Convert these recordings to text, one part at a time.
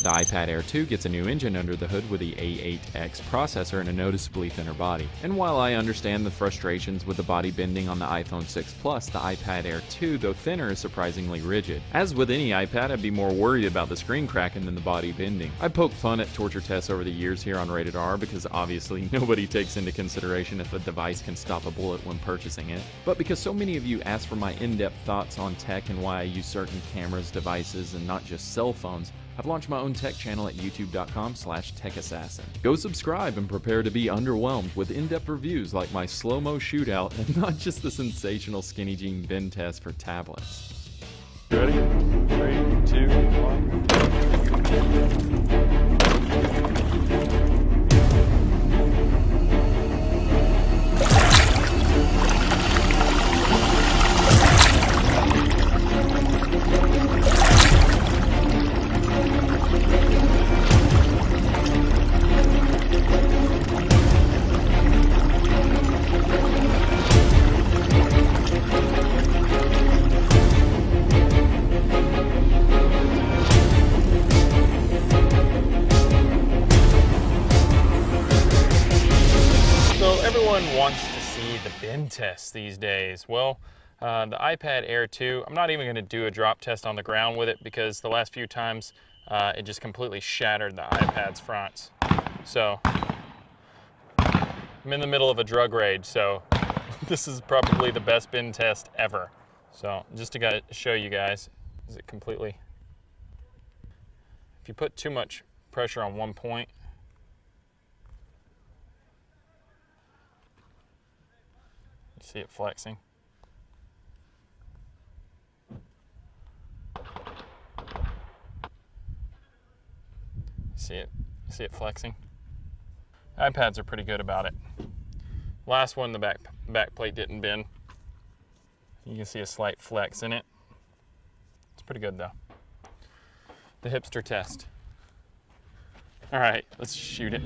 The iPad Air 2 gets a new engine under the hood with the A8X processor and a noticeably thinner body. And while I understand the frustrations with the body bending on the iPhone 6 Plus, the iPad Air 2, though thinner, is surprisingly rigid. As with any iPad, I'd be more worried about the screen cracking than the body bending. I poked fun at torture tests over the years here on Rated R because obviously nobody takes into consideration if a device can stop a bullet when purchasing it. But because so many of you asked for my in-depth thoughts on tech and why I use certain cameras, devices, and not just cell phones, I've launched my own tech channel at youtube.com/techassassin. Go subscribe and prepare to be underwhelmed with in-depth reviews like my slow-mo shootout and not just the sensational skinny jean bend test for tablets. Ready? 3, 2, 1. Wants to see the bend test these days. Well, the iPad Air 2, I'm not even going to do a drop test on the ground with it because the last few times it just completely shattered the iPad's fronts. So I'm in the middle of a drug rage, so this is probably the best bend test ever. So just to show you guys, is it completely, if you put too much pressure on one point, see it flexing. See it flexing. iPads are pretty good about it. Last one, the back plate didn't bend. You can see a slight flex in it. It's pretty good though. The hipster test. All right, let's shoot it.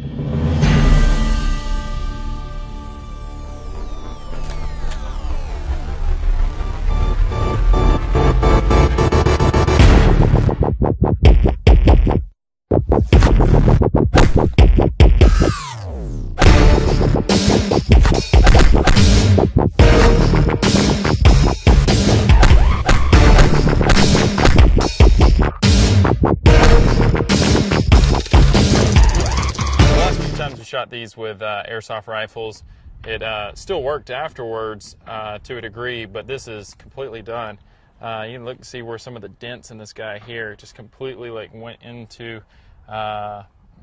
Shot these with airsoft rifles. It still worked afterwards to a degree, but this is completely done. You can look and see where some of the dents in this guy here just completely like went into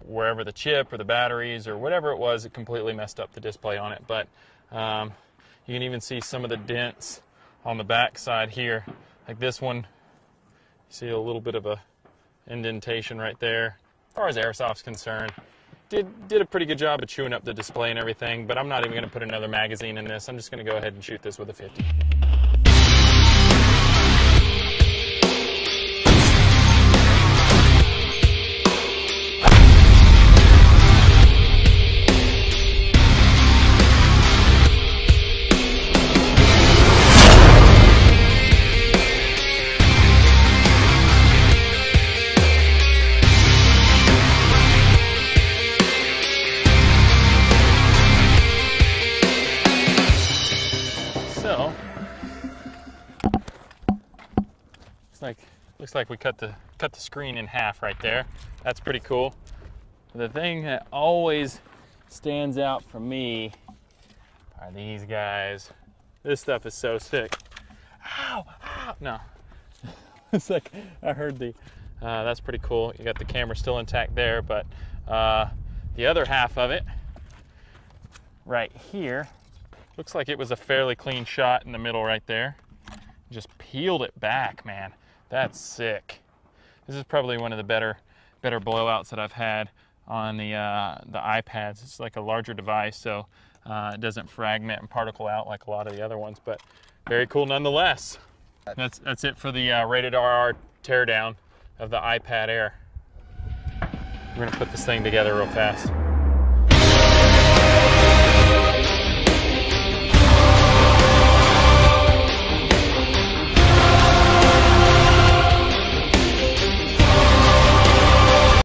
wherever the chip or the batteries or whatever it was. It completely messed up the display on it, but you can even see some of the dents on the back side here. Like this one, you see a little bit of a indentation right there. As far as airsoft's concerned, did a pretty good job of chewing up the display and everything, but I'm not even going to put another magazine in this. I'm just going to go ahead and shoot this with a 50. Looks like we cut the screen in half right there. That's pretty cool. The thing that always stands out for me are these guys. This stuff is so sick. Ow, ow. No, it's like I heard the. That's pretty cool. You got the camera still intact there, but the other half of it, right here, looks like it was a fairly clean shot in the middle right there. Just peeled it back, man. That's sick. This is probably one of the better blowouts that I've had on the iPads. It's like a larger device, so it doesn't fragment and particle out like a lot of the other ones, but very cool nonetheless. That's it for the Rated RR teardown of the iPad Air. We're gonna put this thing together real fast.